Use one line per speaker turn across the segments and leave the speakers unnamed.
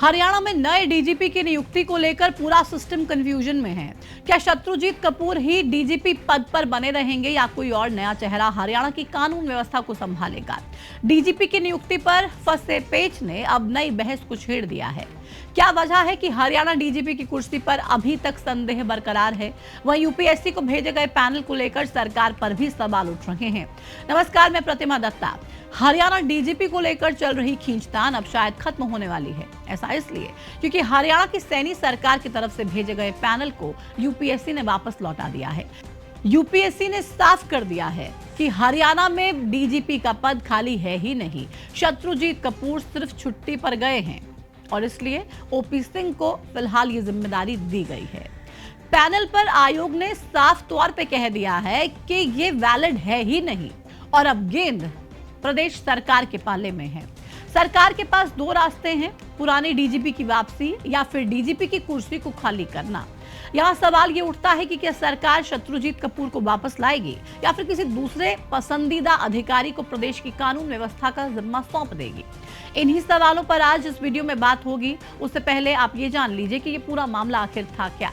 हरियाणा में नए डीजीपी की नियुक्ति को लेकर पूरा सिस्टम कंफ्यूजन में है। क्या शत्रुजीत कपूर ही डीजीपी पद पर बने रहेंगे या कोई और नया चेहरा हरियाणा की कानून व्यवस्था को संभालेगा? डीजीपी की नियुक्ति पर फंसे पेच ने अब नई बहस को छेड़ दिया है। क्या वजह है कि हरियाणा डीजीपी की कुर्सी पर अभी तक संदेह बरकरार है? वहीं यूपीएससी को भेजे गए पैनल को लेकर सरकार पर भी सवाल उठ रहे हैं। नमस्कार, मैं प्रतिमा दत्ता। हरियाणा डीजीपी को लेकर चल रही खींचतान अब शायद खत्म होने वाली है। ऐसा इसलिए क्योंकि हरियाणा की सैनी सरकार की तरफ से भेजे गए पैनल को यूपीएससी ने वापस लौटा दिया है। यूपीएससी ने साफ कर दिया है कि हरियाणा में डीजीपी का पद खाली है ही नहीं। शत्रुजीत कपूर सिर्फ छुट्टी पर गए हैं और इसलिए ओपी सिंह को फिलहाल ये जिम्मेदारी दी गई है। पैनल पर आयोग ने साफ तौर पे कह दिया है कि ये वैलिड है ही नहीं और अब गेंद प्रदेश सरकार के पाले में है। सरकार के पास दो रास्ते हैं, पुराने डीजीपी की वापसी या फिर डीजीपी की कुर्सी को खाली करना। यहाँ सवाल ये उठता है कि क्या सरकार शत्रुजीत कपूर को वापस लाएगी या फिर किसी दूसरे पसंदीदा अधिकारी को प्रदेश की कानून व्यवस्था का जिम्मा सौंप देगी। इन्हीं सवालों पर आज इस वीडियो में बात होगी। उससे पहले आप ये जान लीजिए कि ये पूरा मामला आखिर था क्या।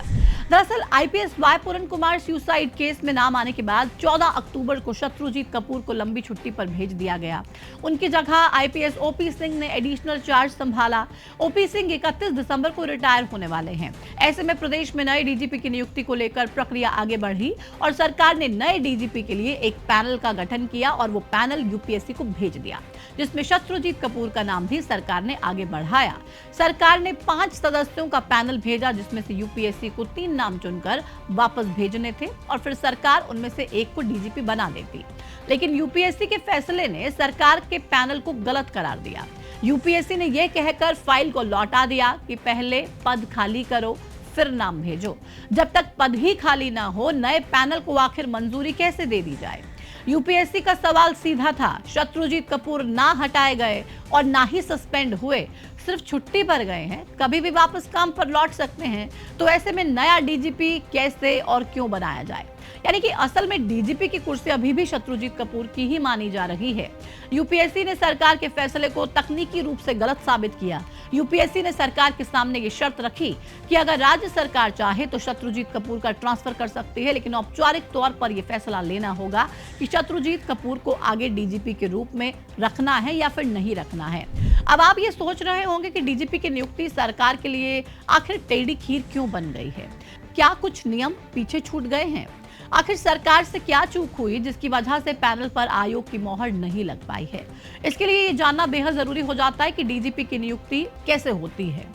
दरअसल आईपीएस वाई पूरन कुमार सुसाइड केस में नाम आने के बाद 14 अक्टूबर को शत्रुजीत कपूर को लंबी छुट्टी पर भेज दिया गया। उनकी जगह आईपीएस ओपी सिंह ने एडिशनल चार्ज संभाला। ओपी सिंह 31 दिसंबर को रिटायर होने वाले हैं। ऐसे में प्रदेश में नए डीजीपी की नियुक्ति को लेकर प्रक्रिया आगे बढ़ी और सरकार ने नए डीजीपी के लिए एक पैनल का गठन किया और वो पैनल यूपीएससी को भेज दिया, जिसमें शत्रुजीत कपूर का नाम भी सरकार ने आगे बढ़ाया। सरकार ने 5 सदस्यों का पैनल भेजा, जिसमें से यूपीएससी को 3 नाम चुनकर वापस भेजने थे और फिर सरकार उनमें से एक को डीजीपी बना देती। लेकिन यूपीएससी के फैसले ने सरकार के पैनल को गलत करार दिया। यूपीएससी ने यह कहकर फाइल को लौटा दिया कि पहले पद खाली करो फिर नाम भेजो। जब तक पद ही खाली ना हो, नए पैनल को आखिर मंजूरी कैसे दे दी जाए? यूपीएससी का सवाल सीधा था। शत्रुजीत कपूर ना हटाए गए और ना ही सस्पेंड हुए, सिर्फ छुट्टी पर गए हैं, कभी भी वापस काम पर लौट सकते हैं। तो ऐसे में नया डीजीपी कैसे और क्यों बनाया जाए? यानी कि असल में डीजीपी की कुर्सी अभी भी शत्रुजीत कपूर की ही मानी जा रही है। यूपीएससी ने सरकार के फैसले को तकनीकी रूप से गलत साबित किया। यूपीएससी ने सरकार के सामने ये शर्त रखी कि अगर राज्य सरकार चाहे तो शत्रुजीत कपूर का ट्रांसफर कर सकती है, लेकिन औपचारिक तौर पर यह फैसला लेना होगा कि शत्रुजीत कपूर को आगे डीजीपी के रूप में रखना है या फिर नहीं रखना है। अब आप ये सोच रहे होंगे कि डीजीपी की नियुक्ति सरकार के लिए आखिर टेढ़ी खीर क्यों बन गई है? क्या कुछ नियम पीछे छूट गए हैं? आखिर सरकार से क्या चूक हुई जिसकी वजह से पैनल पर आयोग की मोहर नहीं लग पाई है? इसके लिए ये जानना बेहद जरूरी हो जाता है कि डीजीपी की नियुक्ति कैसे होती है,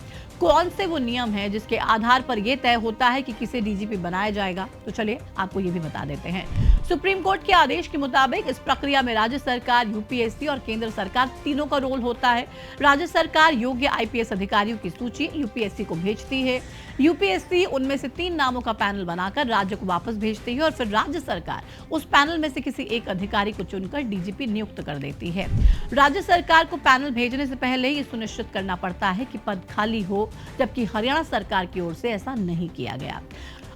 कौन से वो नियम है जिसके आधार पर यह तय होता है कि किसे डीजीपी बनाया जाएगा। तो चलिए आपको ये भी बता देते हैं। सुप्रीम कोर्ट के आदेश के मुताबिक इस प्रक्रिया में राज्य सरकार, यूपीएससी और केंद्र सरकार तीनों का रोल होता है। राज्य सरकार योग्य आईपीएस अधिकारियों की सूची यूपीएससी को भेजती है। यूपीएससी उनमें से 3 नामों का पैनल बनाकर राज्य को वापस भेजती है और फिर राज्य सरकार उस पैनल में से किसी एक अधिकारी को चुनकर डीजीपी नियुक्त कर देती है। राज्य सरकार को पैनल भेजने से पहले ये सुनिश्चित करना पड़ता है कि पद खाली हो, जबकि हरियाणा सरकार की ओर से ऐसा नहीं किया गया।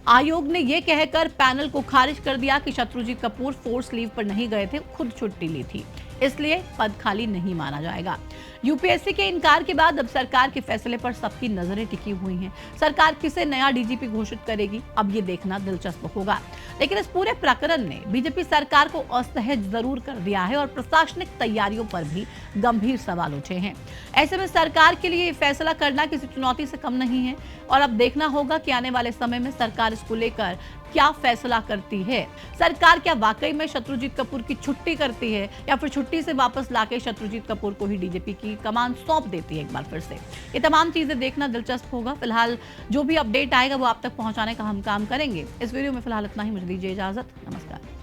आयोग ने यह कहकर पैनल को खारिज कर दिया कि शत्रुजीत कपूर फोर्स लीव पर नहीं गए थे, खुद छुट्टी ली थी, इसलिए पद खाली नहीं माना जाएगा। यूपीएससी के इनकार के बाद अब सरकार के फैसले पर सबकी नजरें टिकी हुई हैं। सरकार किसे नया डीजीपी घोषित करेगी, अब ये देखना दिलचस्प होगा। लेकिन इस पूरे प्रकरण ने बीजेपी सरकार को असहज जरूर कर दिया है और प्रशासनिक तैयारियों पर भी गंभीर सवाल उठे हैं। ऐसे में सरकार के लिए फैसला करना किसी चुनौती से कम नहीं है और अब देखना होगा कि आने वाले समय में सरकार इसको लेकर क्या फैसला करती है। सरकार क्या वाकई में शत्रुजीत कपूर की छुट्टी करती है या फिर छुट्टी से वापस लाके शत्रुजीत कपूर को ही डीजीपी की कमान सौंप देती है एक बार फिर से? ये तमाम चीजें देखना दिलचस्प होगा। फिलहाल जो भी अपडेट आएगा वो आप तक पहुंचाने का हम काम करेंगे। इस वीडियो में फिलहाल इतना ही। मुझे दीजिए इजाजत। नमस्कार।